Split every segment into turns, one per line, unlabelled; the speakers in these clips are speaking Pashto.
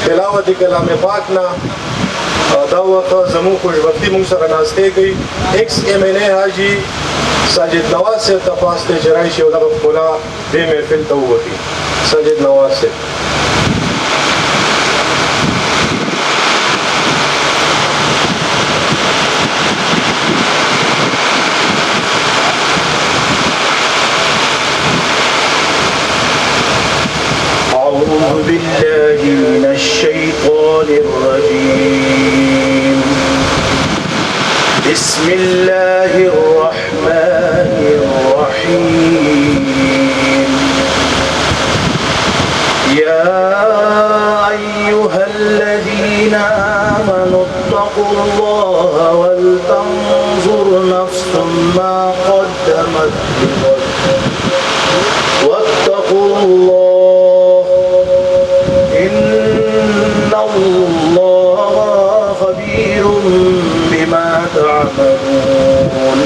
تلاوت کلام پاک نا دا وخت زمون خوشبختی مونږ سره ناشته کوي ایکس ایم این ای حاجی ساجد نواز سے تفاصیل جرای شو دا خپلا دې محفل ته وتی ساجد نواز سے
أعوذ بالله من الشيطان الرجيم بسم الله الرحمن الرحيم يا أيها الذين آمنوا اتقوا الله ولتنظر نفس ما قدمت لغد واتقوا الله إن الله خبير بما تعملون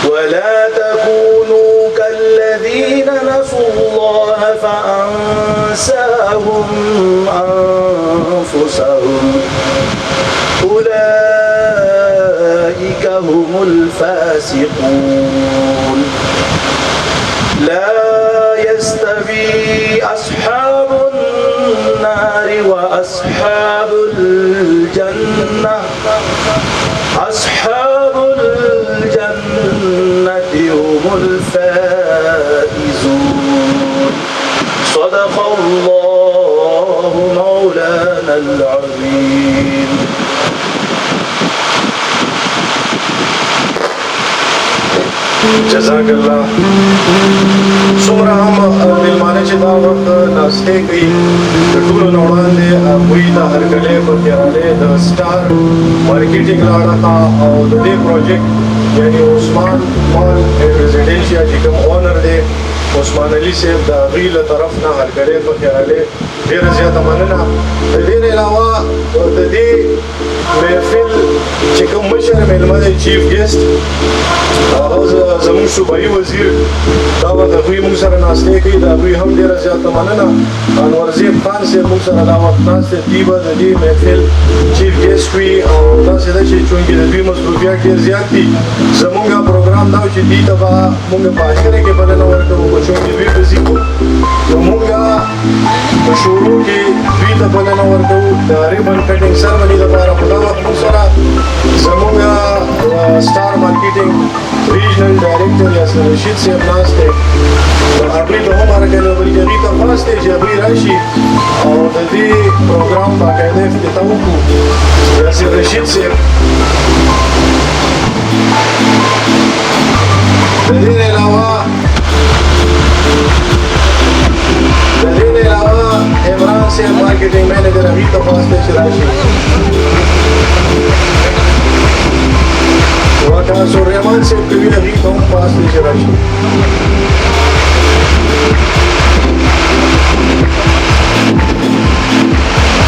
ولا تكونوا كالذين نسوا الله فأنساهم أنفسهم أولئك هم الفاسقون لا يستوي أصحاب النار وأصحاب الجنة أصحاب الجنة هم الفائزون صدق الله مولانا العظيم.
جزاک الله. څومره هم مېلمانه چې دا وخت ناستې کوي د ټولو نه وړاندې هغوی د هرکلۍ په تېرالۍ د سټار مارکیټینګ له اړخه او د دې پروجیکټ یعنې عثمان مال اینډ ریزیډنشیا چې کوم اونر دی رضوان علي صاحب د هغوی له طرف نه هرکلی پکې راغلی ډېره زیاته مننه. د دې نه علاوه د دې محفل چې کوم مشر میلمه دی چیف ګیسټ هغه زموږ صوبایي وزیر دا وخت هغوی موږ سره ناستې کوي د هغوی هم ډېره زیاته مننه. انورزیب خان صاحب موږ سره دا وخت ناست دی دوی به د دې محفل چیف ګیسټ وي او داسې ده چې چونکې د دوی مصروفیات ډېر زیات دي زموږ پروګرام دا و چې دوی ته به موږ په اخره کې بلنه ورکوو خو چونکې دوی به ځي نو موږ په شروع کې دوی ته بلنه ورکوو د ریبن کټینګ سرمني لپاره خو دا وخت موږ سره زموږ سټار مارکیټینګ ریجنل ډایرکټر یاسر رشید صاحب ناست دی هغوی ته هم هرکلی بلکې هغوی ته خاص دی چې هغوی راشي او د دې پروګرام باقاعده افتتاح وکړو. یاسر رشید صاحب د دې نه علاوه عمران صاحب مارکیټینګ مینیجر هغوی ته خاص دی چې راشي. واقعا سورحمان صاحب کوي هغوی ته هم خاص دی چې راشي.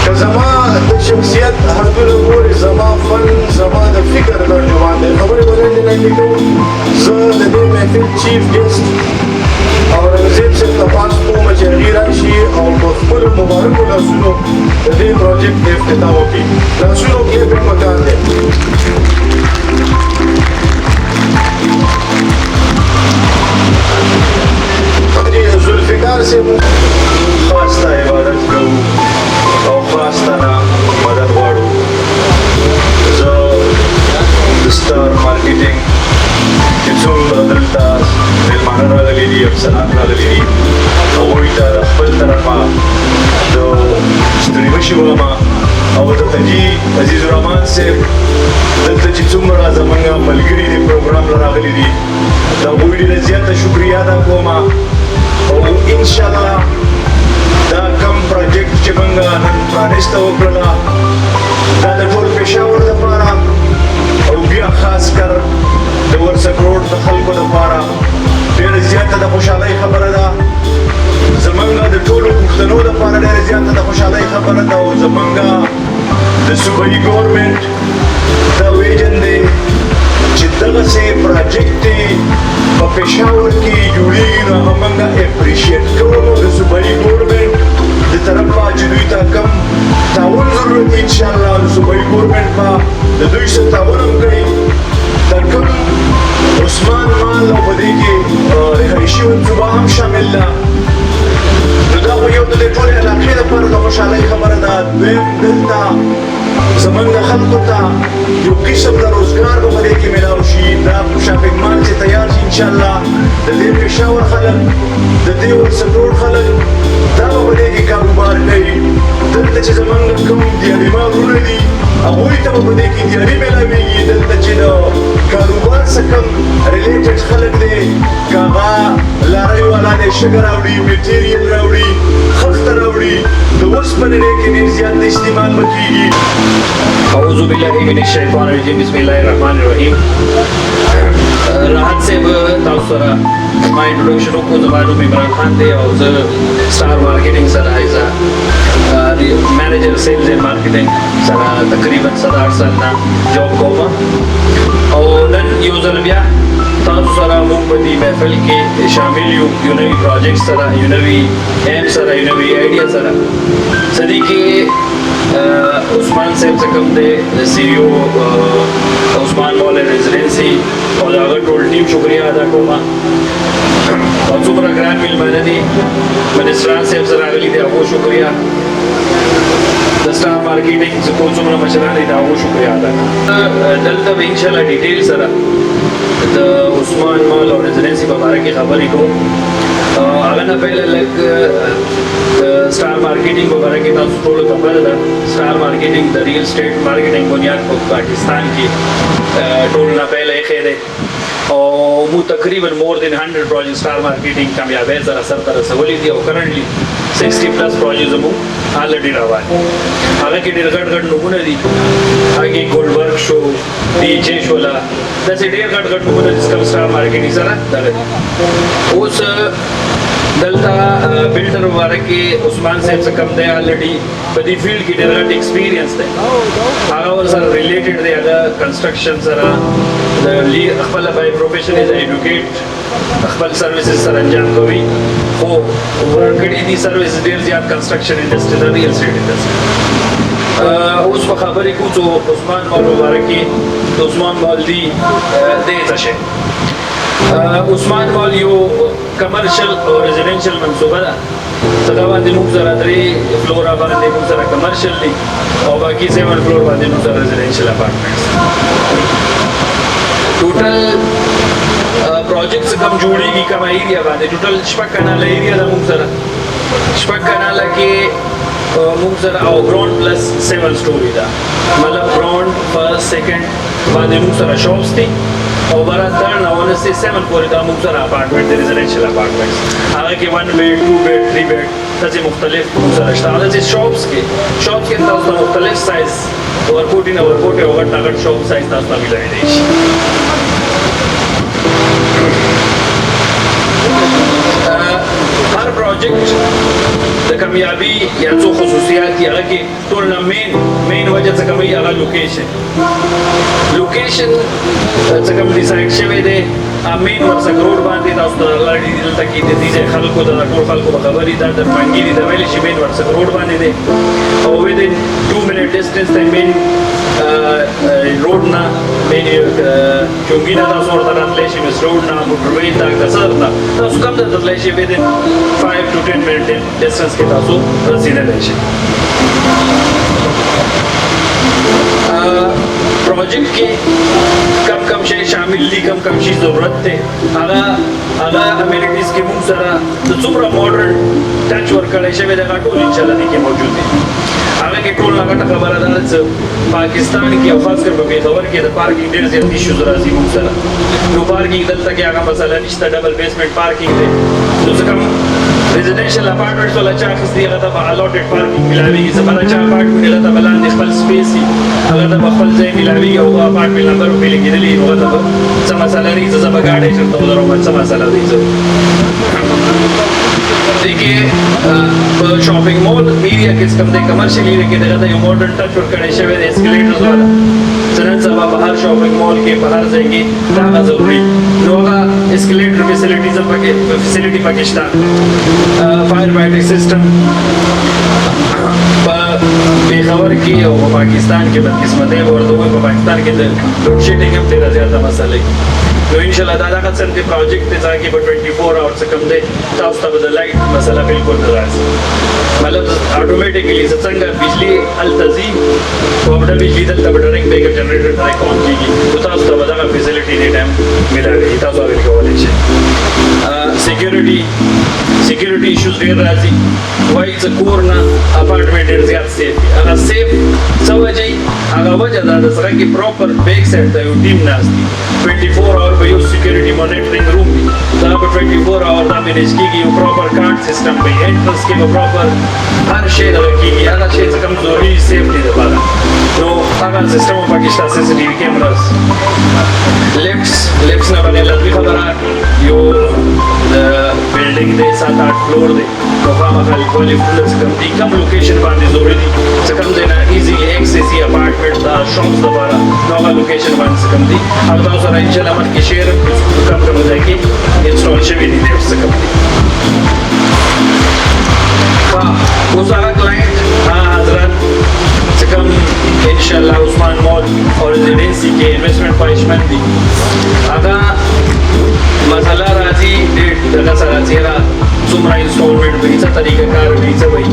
که زما د شخصیت حدونه ګورې زما فن زما د فکر ترجمان دی خبرې به لنډې لنډې کوو. زه د دې محفل چیف ګیسټ اورنګزیب صاحب ته خاص کوم چې هغوی راشي او په خپلو مبارکو لاسونو د دې پروجیکټ افتتاح وکړي. لاسونو کې پکې مکان دی. ذوالفقار صاحب
خاص ته عبادت کوو او خاص ته نه مدد غواړو. زه د سټار مارکیټینګ چې څومره دلته میلمانه راغلي دي افسران راغلي دي هغوی ته د خپل طرفه د ستړي مشي وایم او د حاجي عزیز الرحمن صاحب دلته چې څومره زموږ ملګري دي پروګرام له راغلي دي د هغوی ډېره زیاته شکریه ادا کوم او انشاءالله دا کم پروجیکټ چې موږ نن پرانیسته وکړله دا د ټول پېښور دپاره او بیا خاص کر د ورسګروډ د خلکو دپاره ډېره زیاته د خوشحالۍ خبره ده. زموږ د ټولو پښتنو دپاره ډېره زیاته د خوشحالۍ خبره ده او زموږ د صوبایي ګورمنټ دا ویژن دی چې دغسې پروجیکټ په پېښور کې جوړېږي نو هغه موږ اپریشیټ کوو د صوبایي ګورمنټ د طرفه چې دوی ته کم تعاون ضرورت دی انشاءالله د صوبایي ګورمنټ به د دوی سره تعاون هم کوي. دا کم عثمان مال او په دې کې رهایشي منصوبه هم شامل ده نو دا خو یو د دې ټولې علاقې لپاره د خوشحالۍ خبره ده. دویم دلته زموږ خلکو ته یو قسم د روزګار به په دې کې میلاو شي. دا شاپینګ مال چې تیار شي انشاءالله د دې پېښور خلک د دې ورسګروډ خلک دا به په دې کې کاروبار کوي. دلته چې زموږ کوم دیارېما وروڼه دي هغوی ته به په دې کې دیارې میلاوېږي. دلته چې د کاروبار څخه کم ریلیټډ خلک دی که هغه لارۍ والا دی شګه راوړي میټیریل راوړي خښته راوړي د اوسپنې دی کې ډېر زیات استعمال به کېږي.
اعوذ باللہ من الشیطان الرجیم بسم اللہ الرحمن الرحیم. راحت صاحب تاسو سره ما انټروډکشن وکړو. زما نوم عمران خان دی او زه سټار مارکیټینګ سره ایز مینیجر سیلز اینڈ مارکیټینګ سره تقریبا 7-8 سال نه جاب کوم او نن یو ځل بیا تاسو سره موږ په دې محفل کې شامل یو نوي پروجیکټ سره یو نوي ایم سره یو نوي آیډیا سره سدي کې عثمان صاحب څخه کوم دی سی ای او عثمان مال ریزیډنسي او دا ټول ټیم شکریا ادا کوم او څومره ګران میلمانه دي منسټران صاحب سره راغلي دي هغو شکریا د سټار مارکیټینګ څومره مشران دي هغو شکریا ادا کوم. دلته به انشاءالله ډیټیل سره د عثمان مال او ریزیډنسي په باره کې خبرې کوم. هغه نه پهله لږ سټار مارکیټینګ په باره کې تاسو ټولو ته پته ده. سټار مارکیټینګ د ریل اسټیټ مارکیټینګ بنیاد په پاکستان کې ټول نه پهله ایښی دی او مو تقریبا مور دین 100 پروجیکټ سټار مارکیټینګ کامیابی سره سرته رسولي دي او کرنټلی 60 پلس پروجیکټ مو آلریډي روان دي. هغه کې ډېر غټ نومونه دي هغې ګولډبرګ شو ډي جے شوله داسې ډېر غټ نومونه دي چې کوم سټار مارکیټینګ سره دغه دي. اوس دلته بلډر واره کې عثمان صاحب څخه کم دی الریډي په دې فیلډ کې ډېر ایکسپیرینس دی هغه ور سره ریلیټډ دی هغه کنسټرکشن سره د خپل بای پروفیشن از ایډوکیټ خپل سرویسز سره انجام کوي خو ورکړي دي سرویس ډېر زیات کنسټرکشن انډستری د ریل اسټیټ انډستری اوس په خبرې کوو چې عثمان مال مبارکي عثمان مال دی دې څه شي عثمان مال یو کمرشل او ریزیډنشل منصوبه ده څنګه باندې موږ سره درې فلور باندې موږ سره کمرشل دي او باقي 7 فلور باندې موږ سره ریزیډنشل اپارټمنټس ټوټل پروجیکټس کم جوړیږي کوم ایریا باندې ټوټل شپږ کناله ایریا ده موږ سره شپږ کناله کې موږ سره او ګراوند پلس 7 سټوري ده مطلب ګراوند فرست سیکنډ باندې موږ سره شاپس دي او برات درن او نسې 7 پورې دا موږ سره اپارټمنټ دي ریزیډنشل اپارټمنټس هغه کې 1 بیډ 2 بیډ 3 بیډ تاسو مختلف موږ سره شته هغه چې شاپس کې تاسو مختلف سایز ورکوټ او غټ شاپ سایز تاسو ملایي دي شي هر پروجیکټ د کامیابی یا څو خصوصیات یې هغه کې ټول نه مین وجه څه کوي هغه لوکیشن څه کوم ډیزاین شوی دی امین ورڅخه روډ باندې تاسو ته لړۍ دلته کې د دې خلکو د ټول خلکو خبرې دا د منګي د ویل شي مین ورڅخه روډ باندې دی او within 2 minute distance د مین روډ نه مین چونګینا تاسو ورته راتللی شي مس روډ نه موټروي تا کسر نه تاسو کوم د راتللی شي within 5 to 10 minute distance کې تاسو رسیدلی شي प्रोजेक्ट के कम शे शामिल दी कम शे जरूरत थे आगा अमेनिटीज के मुंह सरा तो सुपरा मॉडर्न टच वर्क करे शे वेदा टोल इंशाल्लाह दी के मौजूद है आगे के टोल लगा खबर है पाकिस्तान की अफाज कर बे खबर के पार्किंग देर से इश्यूज राजी मुंह सरा नो पार्किंग दल तक आगा मसला निश्ता डबल बेसमेंट पार्किंग दे तो कम रेजिडेंशियल अपार्टमेंट्स वाला चार्ज दिया था अलॉटेड पार्किंग मिलावी से बड़ा चार अपार्टमेंट मिला था बलान दिखल स्पेस ही अगर तो बखल से मिलावी और अपार्टमेंट नंबर पे लेके दिली होगा तो sama salary से सब गाड़ी चलता उधर और sama salary से देखिए शॉपिंग मॉल एरिया किस कम दे कमर्शियल एरिया के देखा था ये मॉडर्न टच और कड़े शे एस्केलेटर्स वाला चलन सब बाहर शॉपिंग मॉल के बाहर जाएंगे ताकि जरूरी लोगा escalator facility Pakistan fire fighting system बेखबर की और पाकिस्तान के बदकिस्मतें और दो पाकिस्तान के लोड शेडिंग में तेरा ज़्यादा मसले तो इंशाल्लाह दादा का चलते प्रोजेक्ट पे जाके पर 24 आवर्स से कम दे ताऊ तब लाइट मसला बिल्कुल नाराज मतलब ऑटोमेटिकली सत्संग बिजली अल्तजी तो अपना बिजली दल तब direct backup generator direct on कीगी तो ताऊ तब दादा फैसिलिटी ने टाइम मिला रही ताऊ आगे के वाले से सिक्योरिटी इश्यूज देर राजी वाई इट्स अ कोर ना अपार्टमेंट इज ज्यादा सेफ अगर सेफ सवजई अगर वजह दादा सर की प्रॉपर बैक साइड ता टीम नास्ती 24 आवर पे सिक्योरिटी मॉनिटरिंग रूम भी जहाँ पर 24 आवर दा मैनेज की गई प्रॉपर कार्ड सिस्टम पे एंट्रेंस के प्रॉपर हर शेड की गई अगर शेड से कमजोरी सेफ्टी दे पाला तो अगर system of Pakistan CCTV cameras लेफ्ट्स ना बने लगी खबर आ यो बिल्डिंग दे 7-8 फ्लोर दे तो हम खाली फ्लोर्स कम लोकेशन बांधे जरूरी से कम देना इजीली एक्सेस ही अपार्टमेंट दा शॉप्स दोबारा नोगा लोकेशन बांध से कम दी अब तो सारा इंशाल्लाह मत के शेयर कम हो जाएगी इंस्टॉल से भी नहीं से कम दी हाँ वो सारा क्लाइंट हाँ हजरत से कम इंशाल्लाह उस्मान मॉल और रेजिडेंसी के इन्वेस्टमेंट पाइशमेंट दी अगर मसाला राजी डेट जगह सारा चेहरा सुमरा इंस्टॉलमेंट बीचा तरीका कार बीचा भाई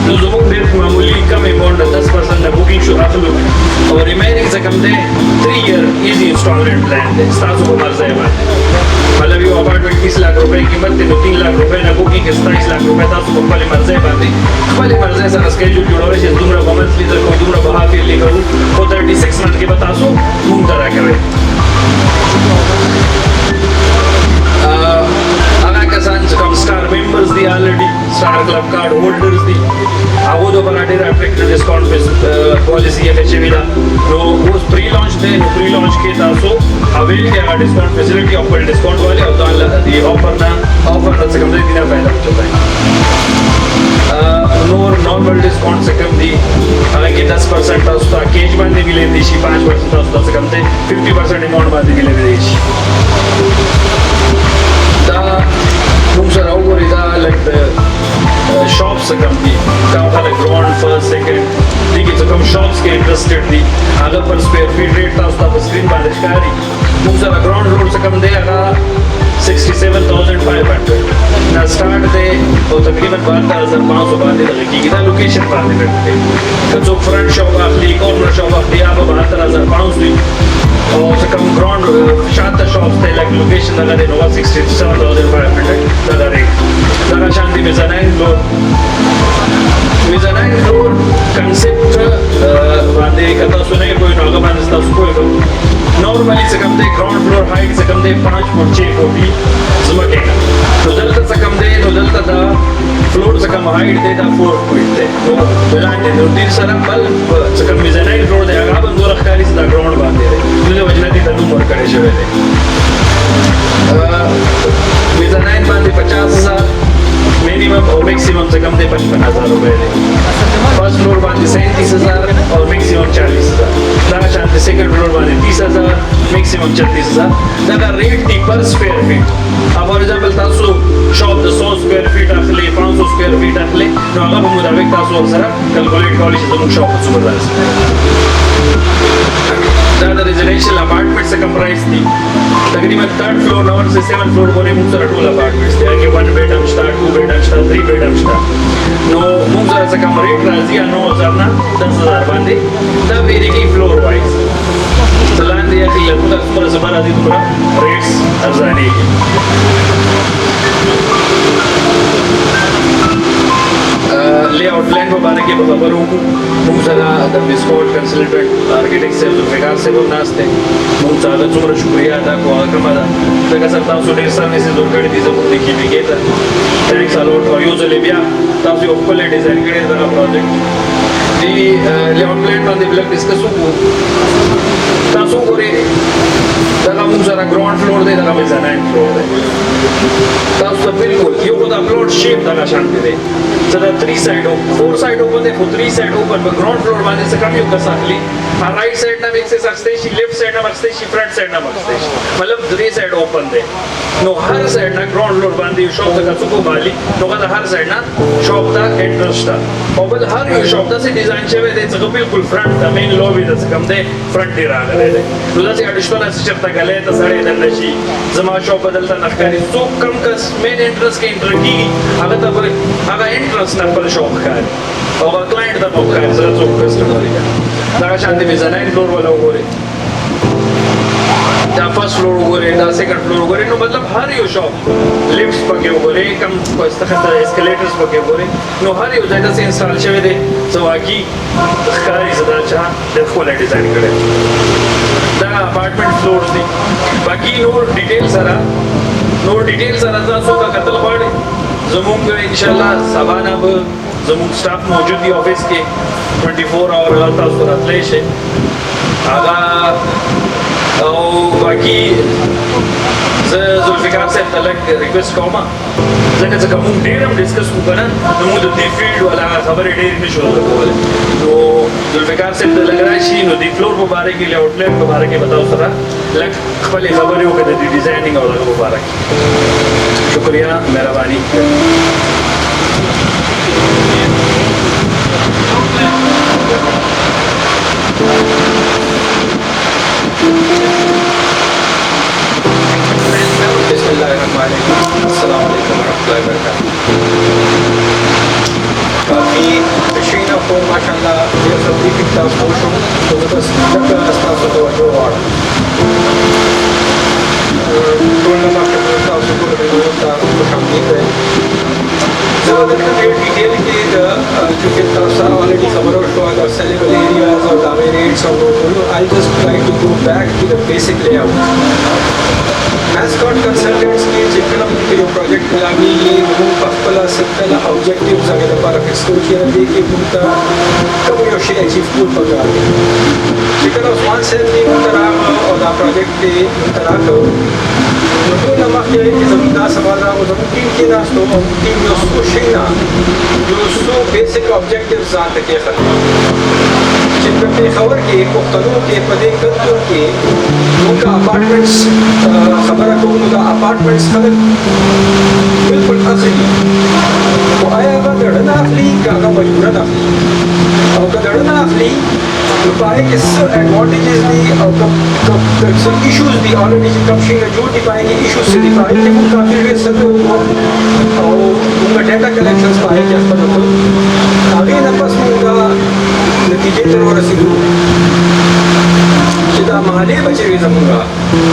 तो जो डेट मामूली कम अमाउंट 10% ना बुकिंग शुरू कर लो और रिमेनिंग से कम दे 3 ईयर इजी इंस्टॉलमेंट प्लान दे 700 को मर्ज है मतलब ये अपार्टमेंट 20 लाख रुपए कीमत है 3 लाख रुपए ना बुकिंग 27 लाख रुपए 700 को पहले मर्ज है बात है पहले मर्ज है सारा स्केड्यूल जुड़ा हुआ है दूसरा मंथली तक को दूसरा बाहर फिर लेकर वो 36 मंथ के बता सो घूम तरह करे कम स्टार मेंबर्स दी already star club card holders दी आवो दो बराडे अट्रैक्टिव डिस्काउंट पे पॉलिसी है चेविदा तो वो प्री लॉन्च ته نو پری لانچ کې تاسو اویل کې هغه ډیسکاونټ فیسیلیټي او بل ډیسکاونټ والے او ځان له دې آفر نه څه کوم دې نه فائدہ پچتا ہے نور نارمل ډیسکاونټ څه کوم دی هغه کې 10% تاسو ته کیج باندې ملي دي شي 5% تاسو ته څه کوم دی 50% اماونټ باندې ملي دي شي دا موږ سره وګورئ دا لکه shops څه کوم دي دا خلک ground first second دي چې کوم shops کې interested دي هغه پر square feet rate تاسو ته په screen باندې ښکاري موږ سره ground floor څه کوم دی هغه 67,500 دا start دی او تقریبا 12,500 باندې لګیږي دا لوکیشن باندې دی که څوک فرنٹ شاپ اخلي کارنر شاپ اخلي هغه 72,500 وي او څه کوم ground شاته shops ته لکه لوکیشن هغه دی نو 67,500 دا ریټ دا شان دی mezzanine floor concept باندې کته سونه کوئی نو هغه باندې تاسو کوی نورمالي څه کوم دی ground floor height څه کوم دی 5.6 فوټ زمکه نو دلته څه کوم دی نو دلته دا فلور څه کوم height دی دا 4 فوټ دی نو بلاندې نو دې سره بل څه کوم mezzanine floor دی هغه باندې ورخاري دا ground باندې دی نو وجنه دې ته نومور کړی شوی دی mezzanine باندې 50,000 मिनिमम और मैक्सिमम से कम दे 55,000 रुपए दे फर्स्ट फ्लोर बांधे 37,000 और मैक्सिमम 40,000 दागा शांति सेकंड फ्लोर बांधे 30,000 मैक्सिमम 36,000 दागा रेट थी पर स्क्वायर फीट अब for example Taso shop the 100 square feet अखले 500 स्क्वायर फीट अखले नो आगा हम मुताबिक तासो सरा कैलकुलेट कॉलेज जमुन शॉप सुपर दास दादा रेजिडेंशियल अपार्टमेंट से कंप्राइज थी तकरीबन 3rd फ्लोर नंबर से 7th फ्लोर को मुझ सर टोल अपार्टमेंट्स थे आगे 1 bedroom star 2 bedroom star 3 bedroom star नो मुझ सर से कम रेट राजी 9,000 ना 10,000 बांधे तब वेरी की फ्लोर वाइज चलान दिया कि लगभग तुम्हारा सबर आदि तुम्हारा रेट्स अर्जानी लेआउट प्लान को बारे के खबर हूँ मुझला द बिस्कोट कंसल्टेंट आर्किटेक्ट से जुल्फिकार से वो नास्ते मुझा अगर तुम्हारा शुक्रिया अदा को आकमादा तक सब तासु ढेर सारे से जोड़ कर दी जब देखी भी गया था थैंक्स अलॉट और यूज़ ले बिया तासु ओपन डिजाइन करे ज़रा प्रोजेक्ट दी लेआउट प्लान बांधे ब्लॉक डिस्कस हो तासु करे तक मुझा ग्राउंड फ्लोर दे तक mezzanine फ्लोर दे तासु बिल्कुल ये वो दा प्लॉट शेप तक शांति दे जरा 3 साइड हो 4 साइड ओपन दे 3 साइड ओपन पर ग्राउंड फ्लोर बांधे से कम युग साखली राइट साइड ना एक्सेस असते शी लेफ्ट साइड ना असते शी फ्रंट साइड ना असते मतलब 3 साइड ओपन दे नो हर साइड ना ग्राउंड फ्लोर बांधे शॉप तक सुको बाली नो का हर साइड ना शॉप दा एंट्रेंस दा और हर यू शॉप दा से डिजाइन छवे दे सको बिल्कुल फ्रंट दा मेन लॉबी दा से कम दे फ्रंट दे रहा दे तो दा से एडिशनल से चरता गले ता सारे दन नशी जमा शॉप बदलता नखकारी तो कम कस मेन एंट्रेंस के एंटर की अगर तब अगर एंट्रेंस ना पर शॉप का और क्लाइंट दा मौका है जरा तो कस्टमर का दा शांति mezzanine फ्लोर वाला ओरे दा फर्स्ट फ्लोर ओरे दा सेकंड फ्लोर ओरे नो मतलब हर यो शॉप लिफ्ट्स पके ओरे कम को इस्तखता एस्केलेटर्स पके ओरे नो हर यो जगह से इंस्टॉल छवे दे तो आकी खरी जदा चा देखो ले डिजाइन करे दा अपार्टमेंट फ्लोर्स दी बाकी नोर डिटेल सारा दा सोका कतल पड़े जमुन के इंशाल्लाह सबाना ब जमुन स्टाफ मौजूद है ऑफिस के 24 आवर तास रतले शे आगा और बाकी जुल्फिकार से तलक रिक्वेस्ट कोमा जगह जगह हम डेर हम डिस्कस को करना नमू दी फील्ड वाला खबर डेर में शो को बोले तो जुल्फिकार से लग रहा है शी नो दी फ्लोर मुबारक के लिए आउटलेट मुबारक के बताओ सरा लग खबले खबर हो के दी डिजाइनिंग और मुबारक शुक्रिया मेहरबानी
काफ़ी मशीन को माशाल्लाह ये सब दिखता है पोषण तो बस जगह रास्ता से तो जो और टोलना मार्केट रास्ता से तो जो होता है वो शामिल है जब देखते हैं डिटेल की जो कि सारा ऑलरेडी खबर हो तो अगर सेलेबल एरियाज और दावे रेट्स और वो I just try to go back to the basic layout mascot consultants की जितना भी प्रोजेक्ट मिला भी ये रूम पक्कल पहला ऑब्जेक्टिव्स अगर लपاره फिक्स करू چې دې کې موږ ته کوم یو شی اچیو کول پکار دی چې کله عثمان صاحب دې موږ ته راغله او دا پروجیکټ دې موږ ته راکړو نو ټول مخکې چې زموږ دا سوال راغو زموږ ټیم کې ناستو او ټیم یو څو شي نه یو څو بیسیک آبجیکټیوز ځان ته کې خلک چې په پېښور کې پښتنو کې په دې کلتور کې موږ اپارټمنټس خبره کوو نو دا اپارټمنټس خلک بالکل اخلي او آیا هغه دړه نه اخلي که هغه مجبوره نه اخلي او که دړه نه اخلي نو په هغې کې څه اډوانټیجز دي او څه ایشوز دي آلریډي چې کوم شي نه جوړ دي په هغې کې ایشوز څه دي په هغې کې موږ کافي ډېر سروې وکړو او موږ ډیټا کلیکشنز په هغې کې خپل وکړو هغې نه پس موږ نتیجې ته ورسېدو چې دا محلې به چې وي زموږ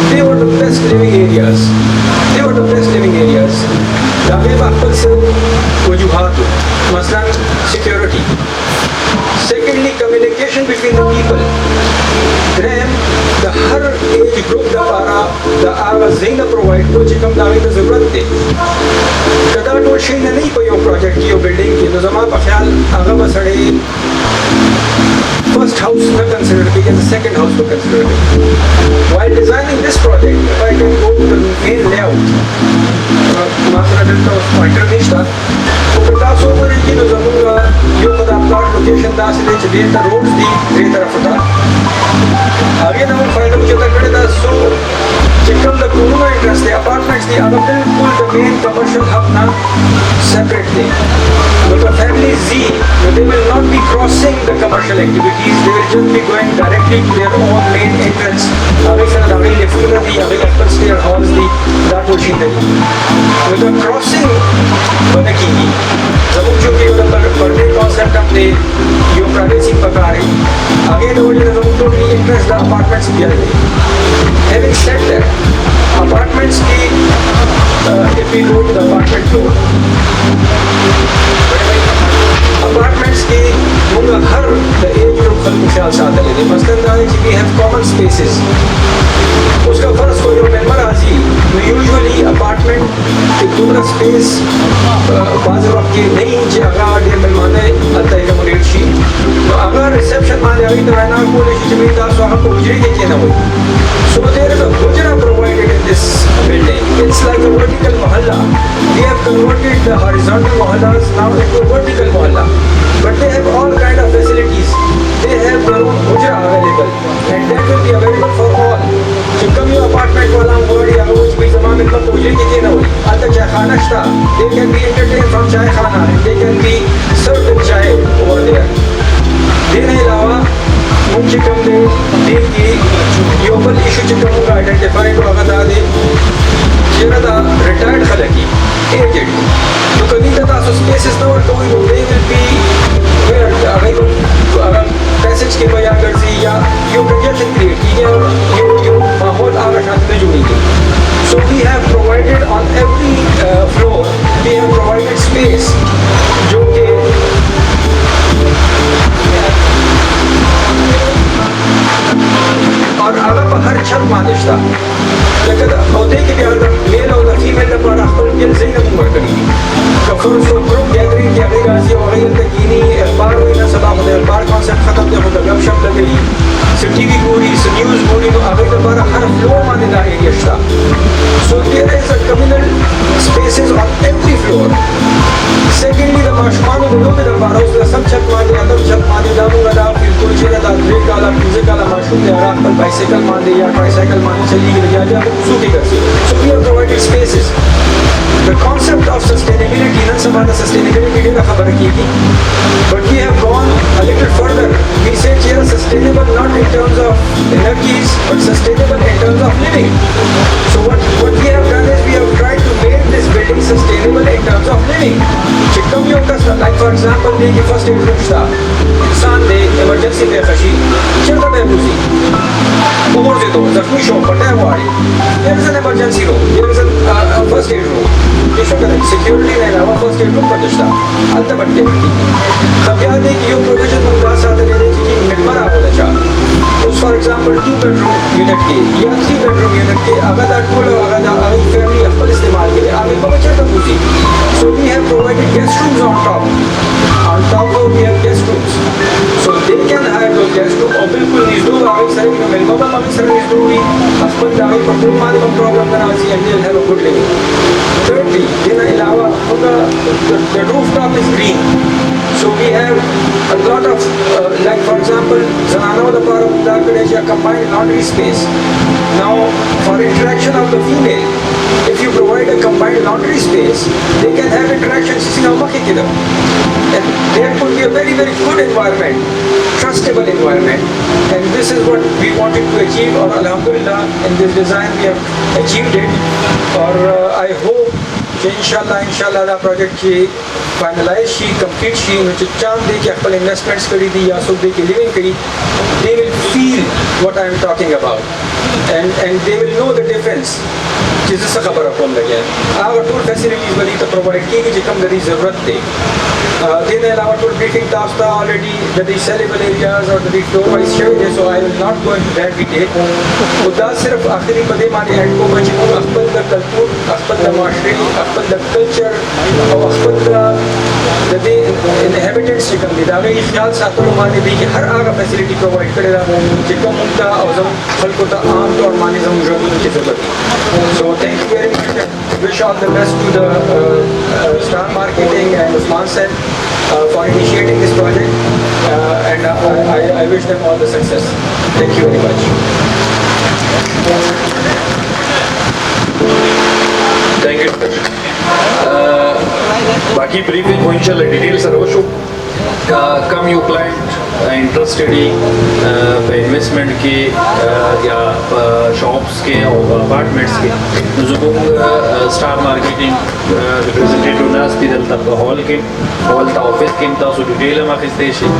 they were the best living areas د هغې به خپل څه وجوهات وو مثلا سیکیورټي secondly communication between the people دریم د هر ایج ګروپ دپاره د هغه ځای نه پرووایډ کړو چې کوم د هغې ته ضرورت دی که دا ټول شی نه وي په یو پروجیکټ کې یو بلډینګ کې نو زما په خیال هغه به سړی first house not considered big and the second house was considered big. While designing this project, if I can go to the main layout, Master Delta was pointer nishta. So taasu umari ki no zamunga yo kada plot location da se de chhe the roads di re taraf ta. Aage na mun final cheta kade da so chekam the communal interest the apartments the other bilkul the main commercial hub na separate thing. But the family Z, they will not be crossing the commercial activities, they will just be going directly to their own main entrance. Aage sara aage lift na di, aage upper stair halls di, that will change the with the crossing bana ki zamuk jo ke per day concept apne yo privacy pakare aage no je zamuk to entrance the apartments bhi aa having said that apartments ki if we go to the apartment floor apartments के मुंगा हर the age group खल को ख्याल साथ ले दे मसलन दा है कि we have common spaces उसका फर्ज कोई जो मेंबर आजी तो यूजुअली अपार्टमेंट के दूसरा स्पेस बाज़ वक्त के नहीं जे अगर डे मेहमान है अल्लाह का मुरीद शी तो अगर रिसेप्शन मान जाए तो है ना कोई चीज़ दार स्वागत को उजरे के क्या ना हो so there is a hujra provided in this building it's like a vertical mohalla we have converted the horizontal mohallas now into a vertical mohalla but they have all kind of facilities they have their own hujra available and that will be available for all so come your apartment wala word ya wo bhi zaman mein ko ujre ke na ho ata chai khana shta they can be entertained from chai khana they can be served chai over there dene ilawa मुख्य कम ने देख की योबल issue chicken को आइडेंटिफाई को आगदा दे जेरा दा रिटायर्ड खलकी एजेड तो कभी तक स्पेसेस ना और कोई दे विल बी वेयर अगर पैसेज के बया कर सी या यो कंजेशन क्रिएट की यो माहौल आगे साथ में जुड़ेगी so we have provided on every floor we have provided space जो के और अगर हर छत मानिश्ता लेकिन औदे के बिहार मेल और फीमेल पर अखबार के ज़िंदा मुमर करी कफर सो ग्रुप गैदरिंग के अगले राजी और ये तकीनी अखबार हुई ना सदा मुझे अखबार कॉन्सेप्ट खत्म जब होता गप शप लगी टीवी पूरी न्यूज़ पूरी तो अगले दफार हर फ्लोर माने ना एरिया था so there is a communal spaces on every floor secondly the माशमानो को लोग दफार उसका सब छत माने अंदर छत माने दामू गदा फिर कुछ चीज़ें दाल ब्रेक काला म्यूजिक काला माशूम ने आराम पर बाइसाइकिल माने या ट्राइसाइकिल माने चली गई या सूखी कर सी so we have provided spaces the concept of sustainability न सवाल sustainability का खबर की थी but we have gone a little further we said here sustainable not in terms of energies but sustainable in terms of living so what we have done is we have tried to make this building sustainable in terms of living चिकम यो का like for example देखिए first aid room था इंसान दे emergency पे खशी चलता बेबूसी उमर दे तो जख्मी शो पटा है वाड़ी there is an emergency room there is a first aid room ये शो करें security ने लावा first aid room पटस्ता अलता बट्टे बट्टी तब याद है कि यो provision मुंगा साथ ले रहे कि मेंबर आप होता चाह उस for example 2 bedroom unit के या 3 bedroom unit के अगर दा टूल अगर दा अगर family अपने इस्तेमाल के लिए आगे पहुँचे तो पूछी so we have provided problem of service doing, husband die, but no money problem then I'll see and they'll have a good living. Thirdly, in Ilawa, the rooftop is green. So we have a lot of, like for example, Zanana the part of the combined laundry space. Now, for interaction of the female, if you provide a combined laundry space, they can have interactions. And there could be a very, very good environment, trustable environment. And this is what we wanted to achieve, or Alhamdulillah, in this design we have achieved it. Or I hope, inshallah, the project she finalize, she complete, she chance they can investments kari di ya so they can living kari, they will feel what I am talking about, and they will know the difference. जिससे खबर आपको लगे our tour facilities वाली तो प्रोवाइड की कि कम गरी ज़रूरत थी दिन अलावा टूर ब्रीफिंग टास्क ऑलरेडी द सेलेबल एरियाज और द फ्लोर वाइज शेड है so I will not go into that detail उदा सिर्फ आखिरी बदे माने एंड को बची को अखबल द कल्चर अखबल द माशरे अखबल द कल्चर और अखबल द इनहेबिटेंट्स के कम दावे ये ख्याल सातों माने भी कि हर आगा फैसिलिटी प्रोवाइड करेगा जिको मुद्दा और जम खल्को ता आम तौर माने जम जरूरत की ज़रूरत so thank you very much. Wish all the best to the Star Marketing and Usman Sen for initiating this project and I wish them all the success. Thank you very much.
Thank you. बाकी ब्रीफिंग हो इंशाल्लाह detail sir वो शो कम you client interested investment के या शॉप्स के और अपार्टमेंट्स के ज़रूर स्टार मार्केटिंग रिप्रेजेंटेटिव नास भी दल तक हॉल ता ऑफिस के तासो डिटेल में खिस्ते शे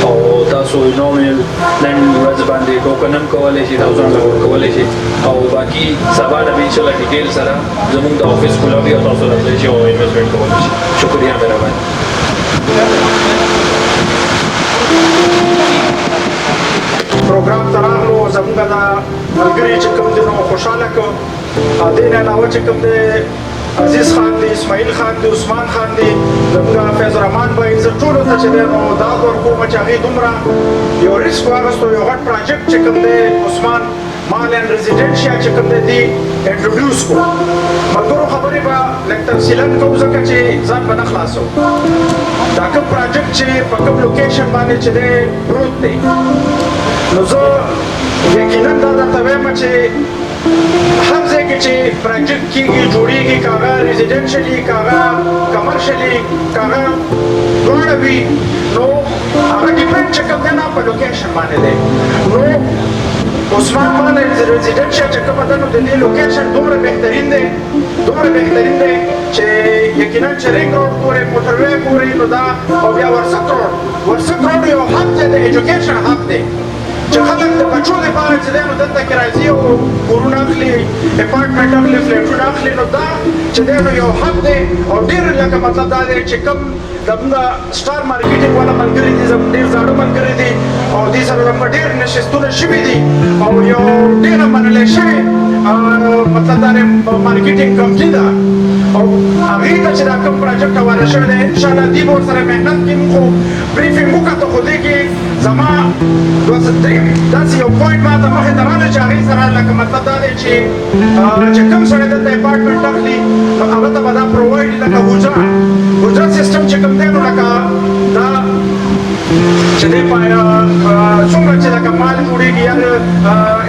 और तासो नॉमिनल नन रज़बान दे टोकनम कवाले शे थाउजेंड लगा कवाले शे और बाकी सवाल अभी इंशाल्लाह डिटेल सर ज़रूर ता ऑफिस खुला भी और तासो रखले शे और इन्वेस्टमेंट कवाले शे शुक्रिया मेरा भाई
प्रोग्राम तरागलो زمونږ د ملګري چې کوم دي نو خوشاله کو دې نه علاوه چې کوم دی عزیز خان دی اسماعیل خان دی عثمان خان دی زمونږ فیض الرحمن بھائی زه ټولو ته چې دی نو دا ورکوم چې هغې دومره یو ریسک واخیستو یو غټ پراجیکټ چې کوم دی عثمان مال اینډ ریزیډنشیا چې کوم دی انټروډیوس کو ملګرو خبرې به لږ تفصیلا کوو ځکه چې ځان به نه خلاصو دا کوم پراجیکټ چې په کوم لوکیشن باندې چې دی پروت دی نو زه یقینا دا درته وایم چې هر ځای کې چې پراجیکټ کېږي جوړېږي که هغه ریزیډنشلي که هغه کمرشلي که هغه دواړه وي نو هغه ډیپینډ چې کوم دی نه په لوکیشن باندې دی نو عثمان مال ریزیډنشیا چې کومه ده نو د دې لوکیشن دومره بهترین دی چې یقینا چې رینګ روډ پورې موټروی پورې نو دا او بیا ورسک روډ یو حق دی د ایجوکیشن حق دی چې خلک د بچو لپاره چې دی نو دلته کې راځي او کورونه اخلي اپارټمنټ اخلي فلیټونه اخلي نو دا چې دی نو یو حق دی او ډېر لکه مطلب دا دی چې کوم زموږ سټار مارکیټینګ والا ملګري دي زموږ ډېر زاړه ملګري دي او دې سره زموږ ډېر نشستونه شوي دي او یو ډېره منلې شوې مطلب دا دی مارکیټینګ کمپني ده او هغې ته چې دا کوم پراجیکټ حواله شوی دی انشاءالله دې به ورسره محنت کوي خو بریفینګ وکړه خو دې کې زما داسې یو پوینټ ما ته مخې ته راغلی چې هغې سره لکه مطلب دا دی چې کوم سړی دلته اپارټمنټ اخلي نو هغه ته به دا پرووایډ لکه حجره سیسټم چې کوم دی نو لکه دا چې دی څومره چې لکه مال جوړېږي یا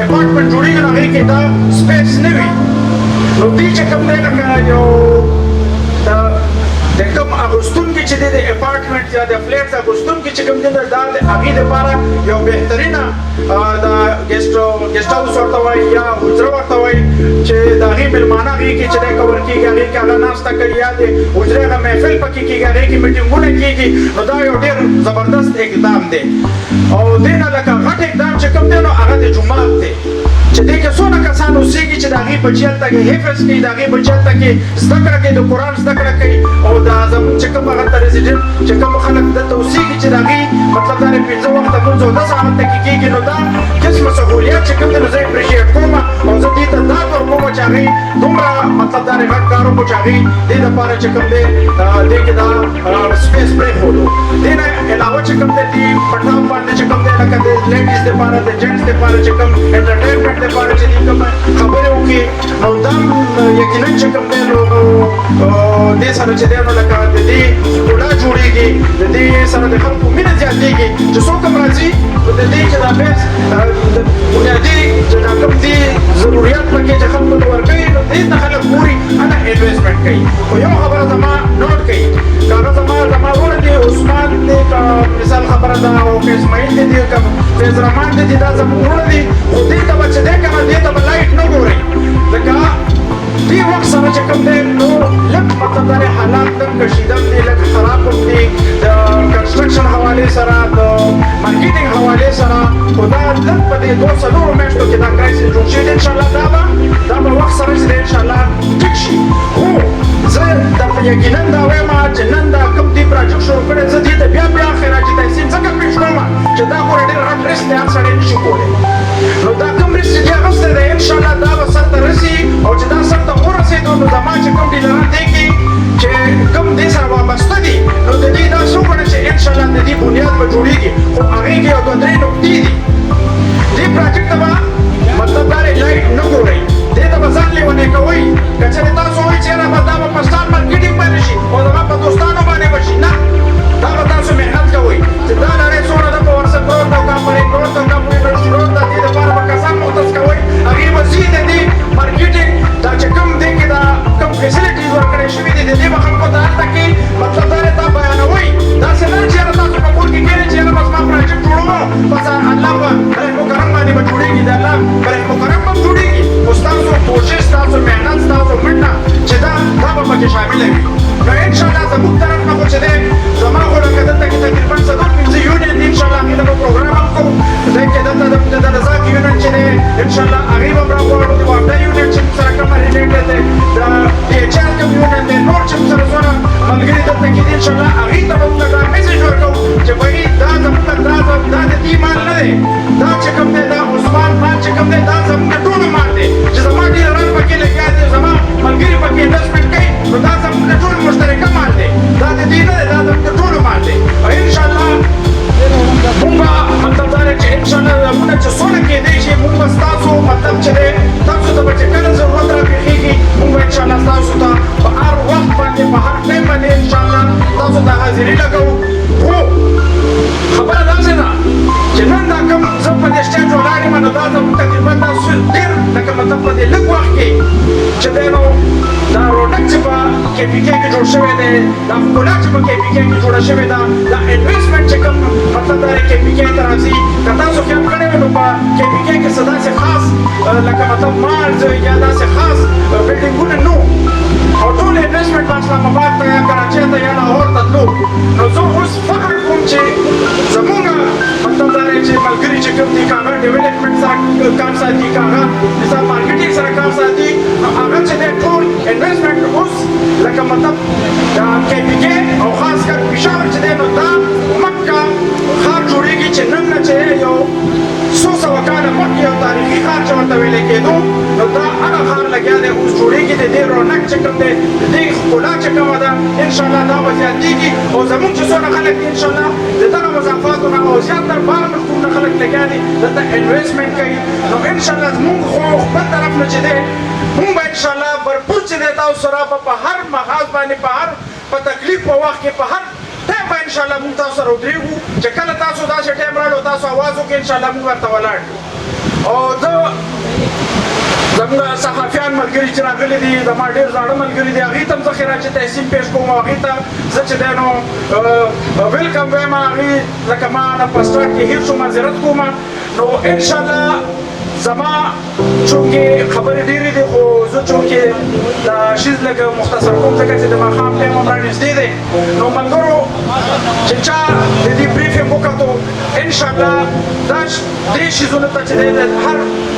اپارټمنټ جوړېږي نو هغې کې دا سپیس نه وي نو دې چې کوم دی لکه یو د کوم اغوستونکي چې دی د اپارټمنټ یا د فلیټ اغوستونکي چې کوم دی دا د هغې دپاره یو بهترینه د ګیسټ هاوس ورته وایي یا حجره ورته وایي چې د هغې مېلمانه هغې کې چې دی کور کېږي هغې کې هغه ناسته کوي یا د حجرې هغه محفل پکې کېږي هغې کې میټینګونه کېږي نو دا یو ډېر زبردست اقدام دی او دې نه لکه غټ اقدام چې کوم دی نو هغه د جومات دی چې دې کې څونه کسان اوسېږي چې د هغې بچي هلته کې حفظ کوي د هغې بچي هلته کې زده کړه کوي د قرآن زده کړه کوي او دا زموږ چې کوم هغه ته ریزیډنټ چې کوم خلک دلته اوسېږي چې د هغې مطلب دا دی 5 وخته لمونځ او 10 هلته کې کېږي نو دا قسمه سهولیت چې کوم دی نو زه اپریشیټ کوم او زه دې ته دا ورکوم و چې هغې دومره مطلب دا غټ کار وکړو چې هغې دې دپاره چې کوم دی دې کې دا سپیس پرېښودو دې نه علاوه چې کوم دی دې په ټاپ باندې چې کوم دی لکه د لیډیز دپاره د جنټس دپاره چې کوم انټرټینمنټ دپاره چې دې کوم خبرې وکړي نو دا یقینا چې کوم دی نو دې سره چې دی نو لکه د دې ښکلا جوړېږي د دې سره د خلکو مینه زیاتېږي چې څوک هم راځي نو د دې چې دا بیس بنیادي چې دا کوم دي ضروريات پکې چې خلکو ته ورکوي نو دې ته خلک ګوري هغه انویسټمنټ کوي خو یو خبره زما نوټ کړئ که هغه زما ورور دی عثمان دی که مثال خبره ده او که اسماعیل دی که فیض رحمان دی دا زموږ وروڼه دي خو دې ته به چې دی که نه دې ته به لایټ نه ګورئ ځکه دې وخت سره چې کوم دی نو لږ مطلب دا دی حالات لږ کشیدم دي لږ خراب هم دي د کنسټرکشن حوالې سره د مارکیټینګ حوالې سره خو دا لږ په دې 2-3 میاشتو کې دا کرایسس جوړ شوی دی انشاءالله دا به وخت سره چې دی انشاءالله ټیک شي خو زه درته یقینا دا وایم چې نن دا کوم دې پراجیکټ شروع کړی زه دې ته بیا خراج تحسین ځکه پېښ کوم چې دا ګوره ډېر غټ ریسک دی هر سړی نشي کولی نو دا کوم ریسک چې دی اخیستی دی انشاءالله دا به سر ته رسي او چې دا سر ته ورسېدو نو زما چې کوم ډیلران دی کې چې کوم دې سره وابسته دي نو د دې داسې وکړه چې انشاءالله د دې بنیاد به جوړېږي خو هغې کې یو 2-3 نقطې دي دې پراجیکټ ته به مطلب دا دی لایټ نه ګورئ دې ته به ځان لیونی کوئ که چېرې تاسو وایئ چې یاره به دا به په سټار مارکیټینګ باندې شي او زما په دوستانو باندې به شي نه دا به تاسو محنت کوئ چې دا لړۍ څومره ده په وټساپ پروت ده او کامپنۍ پروت ده او کامپنۍ پروت ده دې دپاره به کسان مختص کوئ هغې به ځي د دې مارکیټینګ دا چې کوم دې کې دا کوم فیسیلیټیز ورکړی شوي دي د دې به خلکو ته هلته کې مطلب دا دی دا بیانوئ داسې نه چې یاره تاسو په کور کې کښېنئ چې یاره بس ما پراجیکټ جوړوم بس الله به رحم وکرم باندې به جوړېږي د الله په رحم وکرم به جوړېږي خو ستاسو کوشش ستاسو محنت ستاسو منډه چې دا به پکې شامله وي نو انشاءالله زموږ طرف نه خو چې دی زما خو لکه دلته کې تقریبا 4-5 یونین دي انشاءالله هغې ته به پروګرام هم کوو دی کې دلته د رزاق یونین چې دی انشاءالله هغې به هم راغواړو د واپډا یونین چې موږ سره کومه ریلیټډ دی د ډي ایچ آر کوم یونین دی نور چې موږ سره څونه ملګري دلته کې دي انشاءالله هغې ته به موږ دا میسیج ورکوو چې بهي دا زموږ دا د دې مال نه دی دا چې کوم دی دا عثمان مال چې کوم دی دا زموږ د ټولو مال دی چې زما ډیلران پکې لګیا دي زما ملګري پکې انویسټمنټ کوي نو دا زموږ د ټولو مشترکه مال دی دا د دې نه دی دا زموږ د ټولو مال دی او انشاءالله موږ به مطلب دا دی چې انشاءالله موږ چې څونه کېدی شي موږ به ستاسو مطلب چې دی تاسو ته به چې کله ضرورت راپېښېږي موږ به انشاءالله ستاسو ته په هر وخت باندې په هر ټایم باندې انشاءالله تاسو ته حاضري لګوو خو خبره داسې ده چې نن دا کوم زه په دې سټیج ولاړ یم نو دا زموږ تقریبا تاسو ډېر لکه مطلب په دې لږ وخت کې چې دی نو دا روډک چې په کې پي کې کې جوړ شوی دی دا ښکلا چې په کې پي کې کې جوړه شوې ده دا انویسټمنټ چې کوم مطلب دا دی کې پي کې ته راځي که تاسو خیال کړی وي نو په کې پي کې کې څه داسې خاص لکه مطلب مالز یا داسې خاص بلډینګونه نو او ټول انویسټمنټ په اسلام آباد ته یا کراچۍ ته یا لاهور ته تلو نو زه اوس فخر کوم چې زموږ مطلب دا دی چې ملګري چې کوم دي که هغه ډیولپمنټ سره کار ساتي که هغه مثال مارکیټینګ سره کار ساتي نو هغه چې دی ټول انویسټمنټ اوس لکه مطلب دا کې پي کې او خاص کر پېښور چې دی نو دا مکه ښار جوړېږي چې نن نه چې یو څو سوه کاله مخکې یو تاریخي ښار چې ورته ویلی کېدو نو دا هغه ښار لګیا دی اوس جوړېږي د دې رونق چې کوم دی د دې ښکلا چې کومه ده انشاءالله دا به زیاتېږي او زموږ چې څونه خلک دي انشاءالله د دغه مضافاتو نه او زیاتره بار ملکونه خلک لګیا دي دلته انویسټمنټ کوي نو انشاءالله زموږ خو خپل طرف نه چې دی موږ به انشاءالله برپور چې دی تاسو سره په هر محاذ باندې په هر په تکلیف په وخت کې په هر ټایم به انشاءالله موږ تاسو سره ودرېږو چې کله تاسو داسې ټایم راړو تاسو اواز وکړئ انشاءالله موږ ورته ولاړ او زه زموږ صحافیان ملګري چې راغلي دي زما ډېر زاړه ملګري دي هغې ته هم زه خراجي تحسین پیش کوم او هغې ته زه چې دی نو ویلکم وایم هغې لکه ما نه په سټارټ کې هېر شو معذرت کوم نو انشاءالله زما چونکې خبرې ډېرې دي خو زه چونکې د شیز لږ مختصر کوم ځکه چې د ماښام ټایم هم رانږدې دی نو ملګرو چې چا د دې بریف یې وکتو ان شاء الله دا دې شیزونه ته چې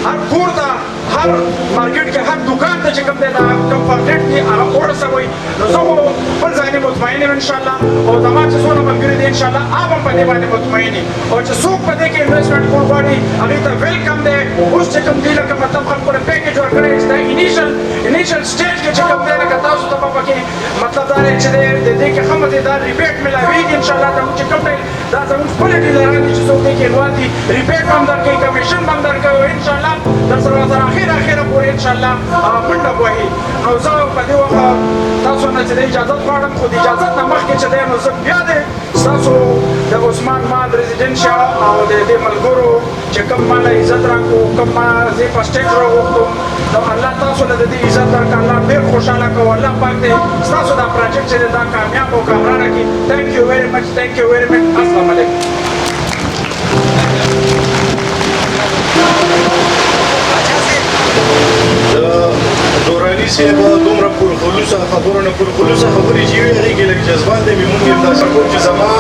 هر کور ته هر مارکیټ کې هر دکان ته چې کوم دی دا کوم فارکیټ دی هغه ورسوئ نو زه خو خپل ځای نه مطمئن یم ان شاء الله او زما چې څونه ملګري دي ان شاء الله هغه هم په دې باندې مطمئن دي او چې څوک په دې کې انویسټمنټ کول غواړي هغې ته ویلکم دی اوس چې کوم دی لکه مطلب خلکو له پیکیج ورکړی چې دا انیشل سټیج کې چې کوم دی لکه تاسو ته به پکې مطلب دا دی چې د دې کې ښه مزېدار ریبیټ ملاویږي ان شاء الله زموږ چې کوم دی دا زموږ خپلې ډیلران دي چې څوک دې کې انوال دي ریبیټ به هم درکوي کمیشن به هم درکوي ان شاء الله در سره اخره پورې ان شاء الله منډه وهي نو زه په دې وخت تاسو نه چې د اجازت غواړم خو د اجازت نه مخکې چې دی نو زه بیا د ستاسو د عثمان مال ریزیډنشیا او د دې ملګرو چې کوم ماله عزت راکړو کوم ما زه په سټیج راوغوښتم نو الله تاسو له دې عزت درکړه الله ډېر خوشحاله کوو الله پاک دې ستاسو دا پروجیکټ چې دی دا کامیاب او کامرانه کړي تھینک یو ویری مچ السلام علیکم
دوراني صاحب دومره پرخلوصه خبرونه پرخلوصه خبرې چې وي هغې کې لږ جذبات دی مونږ هم داسې کوم چې زما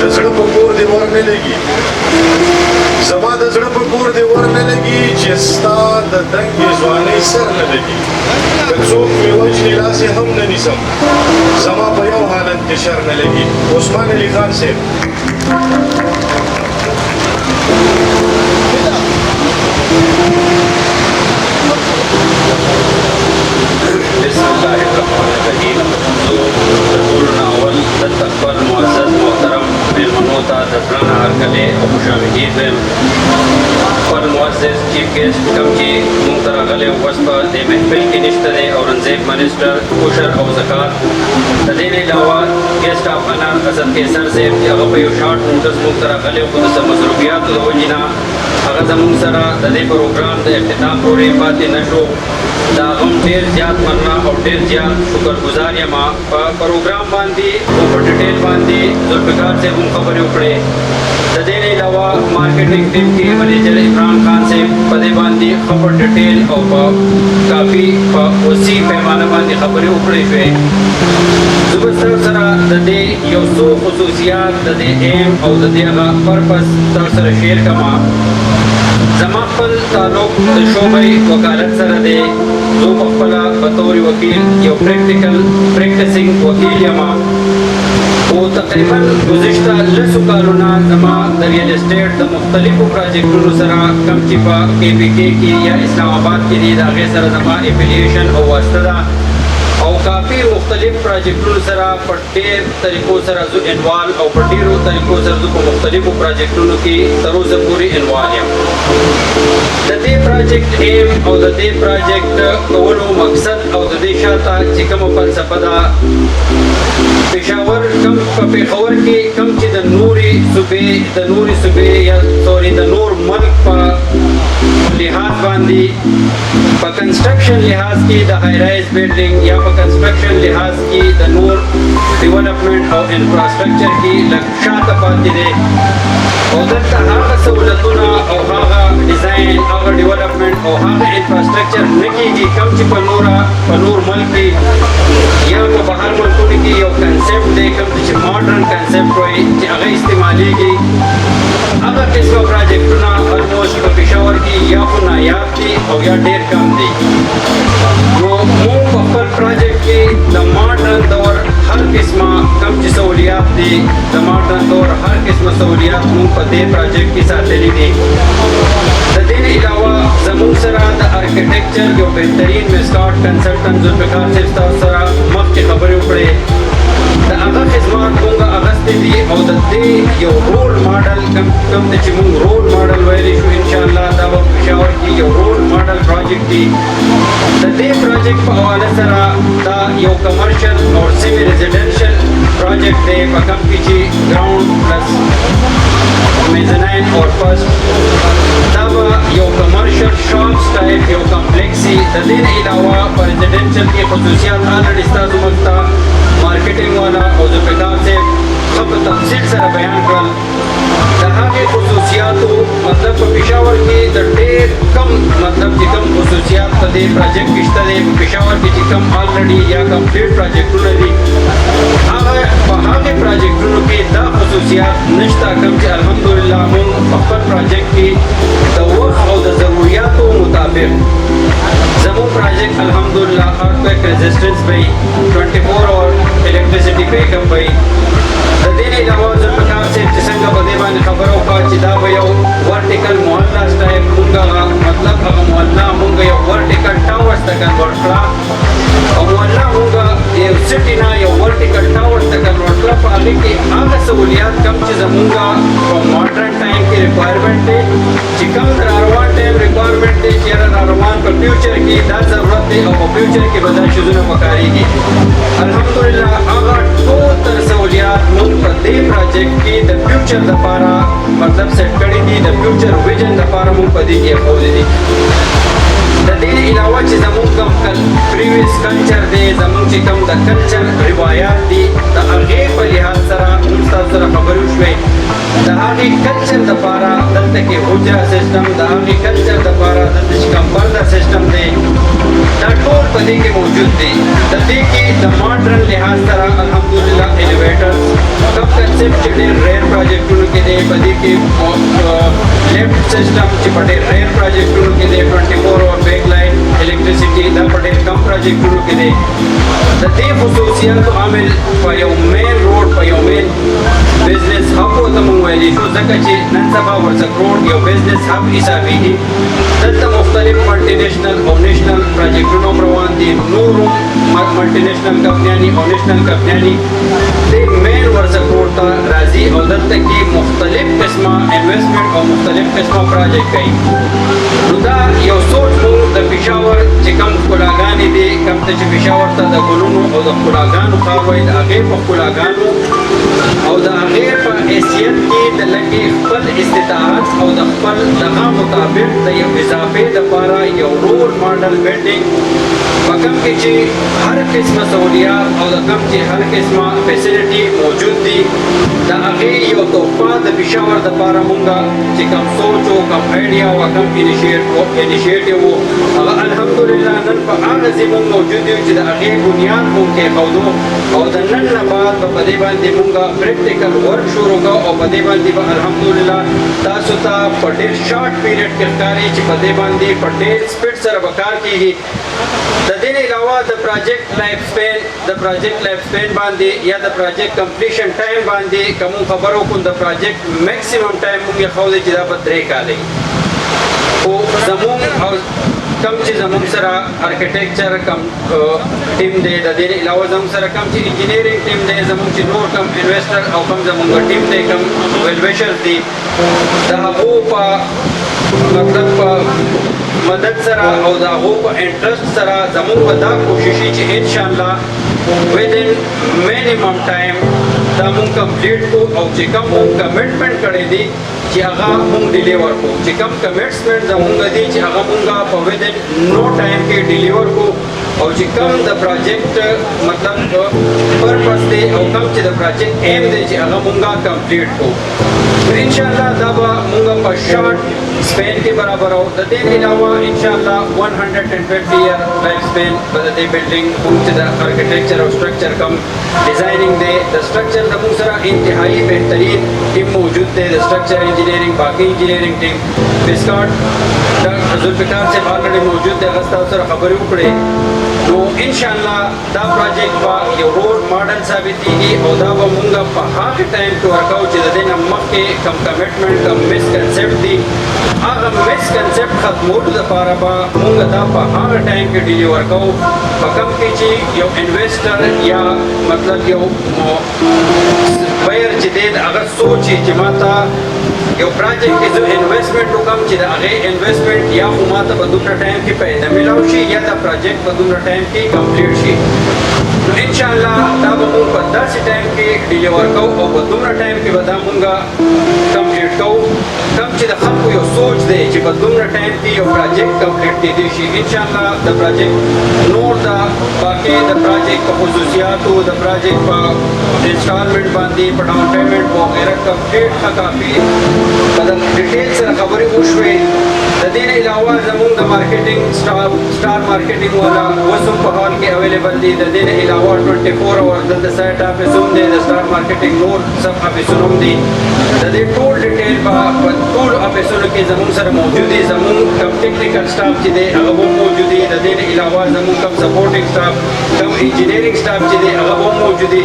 د زړه په کور دې ور نه لګي زما د زړه په کور دې ور نه لګي چې ستا د دنګې ځوانۍ سر نه لګي که څوک مې وجني لاس یې هم نه نیسم زما په یو حالت کې شر نه لګي عثمان علي خان صاحب
بسم الله الرحمن الرحیم رسولنا اول دتقبل معزز محترم مهمانوں ته د پلان هرکلې او مشاهدین دیم خپل معزز چیف ګیسټ کوم چې موږ ته راغلی او بس په دې محفل کې نشته دی اورنګزیب منسټر کوشر او زکات د دې نه علاوه ګیسټ آف انر حضرت کیسر صاحب چې هغه په یو شارټ نوټس موږ ته راغلی او د مصروفیاتو د وجې نه هغه زموږ سره د دې پروګرام د اختتام پورې پاتې نه شو دا هم ډېر زیات مننه او ډېر زیات شکرګزار یم په پروګرام باندې او په ډیټیل باندې ذوالفقار صاحب هم خبرې وکړې د دې نه علاوه مارکیټینګ ټیم کې منیجر عمران خان صاحب په دې باندې ښه په ډیټیل او په کافي په وسیع پیمانه باندې خبرې وکړې شوې زه به ستاسو سره د دې یو څو خصوصیات د دې ایم او د دې هغه پرپس تاسو سره شیر کړم زما خپل تعلق د شعبې وکالت سره دی زه په خپله په طور وکیل یو پریکټسینګ وکیل یم او تقریبا گذشته لسو کالونه زما د ریل اسټیټ د مختلفو پراجیکټونو سره کوم چې په KPK کې یا اسلام آباد کې دي د هغې سره زما افیلیشن او واسطه ده او کافی مختلف پراجیکټونو سره په ډېر طریقو سره زه انوال او په ډېرو طریقو سره زه په مختلفو پراجیکټونو کې تر اوسه پورې انوال یم د دې پراجیکټ ایم او د دې پراجیکټ کولو مقصد او د دې شاته چې کومه فلسفه ده پېښور کم په پېښور کې کم چې د نورې صوبې یا سوري د نور ملک په لحاظ باندې په کنسټرکشن لحاظ کې د های رایز بلډینګ یا په کنسټرکشن لحاظ کې د نور ډیولپمنٹ او انفراسټرکچر کې لږ شاته پاتې دی او دلته هغه سہولتونه او هغه ډیزاین هغه ډیولپمنٹ او هغه انفراسټرکچر نه کېږي کوم چې په نور ملک کې یا په بهر ملکونو کې یو کنسپټ دی کوم چې ماډرن کنسپټ وایي چې هغه استعمالیږي هغه قسمه پراجیکټونه الموسټ په پېښور کې یا خو نایاب دي او یا ډېر کم دي نو موږ په خپل پراجیکټ کې د ماډرن دور هر قسمه کم چې سہولیات دي د ماډرن دور هر قسمه سہولیات موږ په دې پراجیکټ کې ساتلي دي د دې نه علاوه زموږ سره د ارکیټیکچر یو بهترین مسکاټ کنسلټنټ ذوالفقار صاحب ستاسو سره مخکې خبرې وکړې د هغه خدمات موږ اخیستې دي او د دې یو رول ماډل کوم دی چې موږ رول ماډل ویلی شو انشاءالله دا به پېښور کې یو رول ماډل پراجیکټ دی د دې پراجیکټ په حواله سره دا یو کمرشل او سیمي ریزیډنشل پراجیکټ دی په کوم کې چې ګراوند پلس میزناین اور فرسٹ دا به یو کمرشل شاپ سټایل یو کمپلیکس وي د دې نه علاوه په ریزیډنشل کې خصوصیات آلرډي ستاسو مخ ته مارکیټینګ والا او ذوالفقار صاحب ښه په تفصیل سره بیان کړل د هغې خصوصیاتو مطلب په پېښور کې د ډېر کم مطلب چې کم خصوصیات په دې پراجیکټ کې شته دی په پېښور کې چې کم آلرډي یا کمپلیټ پراجیکټونه دي هغه په هغې پراجیکټونو کې دا خصوصیات نشته کوم چې الحمدلله alhamdulillah earthquake resistance by 24 hour electricity backup by د دې نه علاوه د پکار چې څنګه په دې باندې خبرو کا چې دا به یو ورټیکل محله سټایل مونږه مطلب هغه محله مونږ یو ورټیکل ټاورز ته کنورټ کړه او محله مونږه یو سټی نه یو ورټیکل ټاورز ته کنورټ کړه په هغه کې هغه سہولیات کم چې زمونږه په ماډرن ټایم کې ریکوایرمنٹ دی چې کوم تر روان ټایم ریکوایرمنٹ دی چې را روان په فیوچر کې دا ضرورت دی او په فیوچر کې به دا شیزونه پکاريږي الحمدلله هغه ټول تر سہولیات مونږ په دې پروجیکټ کې د فیوچر لپاره مطلب سیټ کړی دي د فیوچر ویژن لپاره مونږ په دې کې خولې دي د دې علاوه چې زموږ کوم پریویس کلچر دی زموږ چې کوم د کلچر روایت دي د هغې په لحاظ سره موږ تاسو سره خبرې وشوې د هغې کلچر دپاره دلته کې حجره سیسټم د هغې کلچر دپاره دلته چې کوم برده سیسټم دی دا ټول په دې کې موجود دي د دې کې د ماډرن لحاظ سره الحمدلله الیویټرز کوم کنسپټ چې ډېر ریئر پروجیکټونو کې دی په دې کې لیفټ سیسټم چې په ډېر ریئر پروجیکټونو کې دی 24 اور بیک لائن الیکټریسيټي دا په ډېر کم پروجیکټونو کې دی د دې خصوصیاتو عامل په یو مین روډ په یو مین بزنس هب ته مونږ ویلی شو ځکه چې نن سبا ورڅک روډ یو بزنس هب حسابېږي دلته مختلف ملټي نیشنل او نیشنل پروجیکټونه روان دي نورو ملټي نیشنل کمپنیانې او نیشنل کمپنیانې د مین ورڅک روډ ته راځي او دلته کې مختلف قسمه انویسټمنټ او مختلف قسمه پروجیکټ کوي نو دا یو سوچ مونږ د پېښور چې کوم ښکلاګانې دي کوم ته چې پېښور ته د ګلونو او د ښکلاګانو ښار وایي د هغې په ښکلاګانو او د هغې په حیثیت کې د لږې خپل استطاعت او د خپل دغه مطابق د یو اضافې دپاره یو رول ماډل بلډینګ په کوم کې چې هر قسمه سہولیات او د کوم چې هر قسمه فیسیلیټي موجود دي د هغې یو تحفه د پېښور دپاره مونږه چې کوم سوچ و کوم آیډیا و کوم انیشیټیو و هغه الحمدلله نن په هغه ځای مونږ موجود یو چې د هغې بنیاد مونږ کېښودو او د نن نه بعد به په دې باندې مونږه پریکټیکل ورک شروع کړو او په دې باندې به الحمدلله تاسو ته په ډېر شارټ پیریډ کې ښکاري چې په دې باندې په ډېر سپیډ سره به کار کېږي د دې نه علاوه د پروجیکټ لایف سپین باندې یا د پروجیکټ کمپلیشن ټایم باندې کوم خبرو کوم د پروجیکټ میکسیمم ټایم موږ یې ښودی چې دا به 3 کاله خو زموږ او کم چې زموږ سره ارکیټیکچر کم ټیم دی د دې علاوه زموږ سره کم چې انجینیرینګ ټیم دی زموږ چې نور کم انویسټر او کم زموږ ټیم دی کم ویل ویشرز دی د هغو په مطلب په مدد سره او د هغو په انټرست سره زموږ به دا کوشش وي چې انشاءالله within minimum time دا مونږ کمپلیټ کو او چې کوم مونږ کمټمنټ کړی دی چې هغه مونږ ډیلیور کو چې کوم کمټمنټ زمونږ دی چې هغه مونږ په within no time کې ډیلیور کو او چې کوم د پروجیکټ مطلب پرپس دی او کوم چې د پروجیکټ ایم دی چې هغه مونږ کمپلیټ کو ان شاء الله دا به مونږ په شارټ سپین کې برابر او د دې علاوه ان شاء الله 150 year لایف سپین په دې بلډینګ مونږ چې د ارکیټیکچر او سټرکچر کم ډیزاینینګ دی د سټرکچر د مونږ سره انتهایی بهترین ټیم موجود دی د سټرکچر انجینیرینګ باقي انجینیرینګ ټیم بسکاټ د ذوالفقار صاحب آلریډي موجود دی هغه ستاسو سره خبرې وکړې نو ان شاء الله دا پروجیکټ به یو رول ماډل ثابتېږي او دا به مونږ په هغه ټایم کې ورکوو چې د دې نه مخکې کم کمټمنټ کم مسکنسپټ دي هغه مسکنسپټ ختمولو دپاره به مونږ دا په هغه ټایم کې ډیلیور کوو په کوم کې چې یو انویسټر یا مطلب یو بایر چې دی هغه سوچي چې ما ته یو پروجیکټ کې زه انویسټمنټ وکړم چې د هغې انویسټمنټ یا خو ما ته په دومره ټایم کې پیدا میلاو شي یا دا پروجیکټ په دومره ټایم کې کمپلیټ شي نو انشاءالله دا به مونږ په داسې ټایم کې ډیلیور کوو او په دومره ټایم کې به دا مونږ کمپلیټ کوو کوم چې د خلکو یو سوچ دی چې په دومره ټایم کې یو پروجیکټ کمپلیټ کېدی شي انشاءالله د پروجیکټ نور دا باقي د پروجیکټ په خصوصیاتو د پروجیکټ په انسټالمنټ باندې په ډاون پیمنټ وغیره کمپلیټ ښه کافي په د ډیټیل سره خبرې وشوې د
د دې نه علاوه زموږ د مارکیټینګ سٹار مارکیټینګ والا وسم په حال کې اویلیبل دي. د دې نه علاوه 24 اور د سایت افیس هم دی، د سٹار مارکیټینګ نور سب افیسونه هم دي. د دې ټول ډیټیل په ټول افیسونو کې زموږ سره موجود دي. زموږ کم ټیکنیکل سٹاف چې دی هغه هم موجود دي. د دې نه علاوه زموږ کم سپورټینګ سٹاف، کم انجینیرینګ سٹاف چې دی هغه هم موجود دي.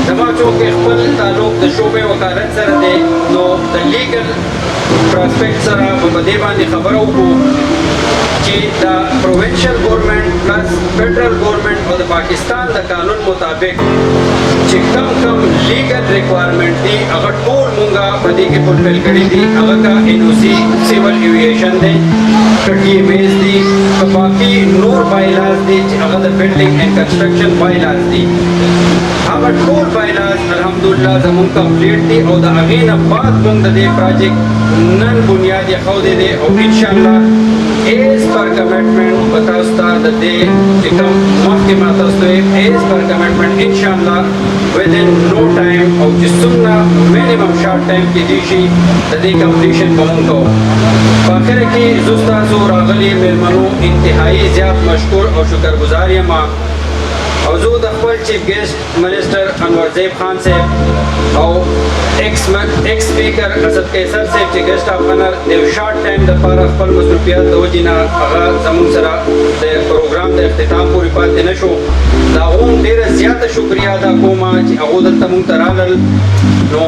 زما چې خپل تعلق د شعبې وکالت سره دی، نو د لیګل پراسپیکټ سره په دې باندې خبرو وکړو چې د پروینشل ګورنمنت پلس فدرل ګورنمنت او د پاکستان د قانون مطابق چې کم لیګل ریکوایرمنٹ دي هغه ټول مونږه په دې کې فلفل کړي دي. هغه کا NOC سیول ایویشن دی، TMAs دي، باقي نور بایلاز دي چې هغه د بلډینګ اینڈ کنسټرکشن بایلاز دي. هغه ټول بایلاز الحمدلله زموږ کمپلیټ دي او د هغې نه بعد موږ د دې پراجیکټ نن بنیاد ایښودی دی او انشاءالله ایز پر کمیټمنټ به تاسو ته د دې چې کوم مخکې ما تاسو ته ایز پر کمیټمنټ انشاءالله within no time او چې څومره minimum short time کې دی شي د دې کمپلیشن به موږ کوو. په آخره کې زه ستاسو راغلي مېلمنو انتهایي زیات مشکور او شکرګزار یم او زه د خپل چیف ګیسټ منسټر انورزیب خان صاحب او ایکس سپیکر اسد قیصر صاحب چې ګیسټ آف آنر د یو شارټ ټایم دپاره خپل مصروفیات د وجې نه هغه زموږ سره د پروګرام د اختتام پورې پاتې نه شو. د هغو هم ډېره زیاته شکریا ادا کوم چې هغو دلته موږ ته رالل، نو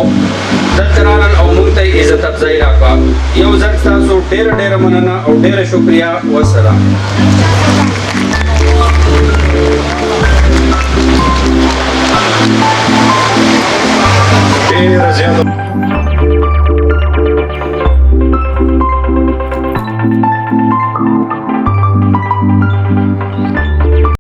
دلته رالل او موږ ته عزت افزایي راکړه. یو ځل ستاسو ډېره مننه او ډېره شکریا. والسلام.
ډېره زیاته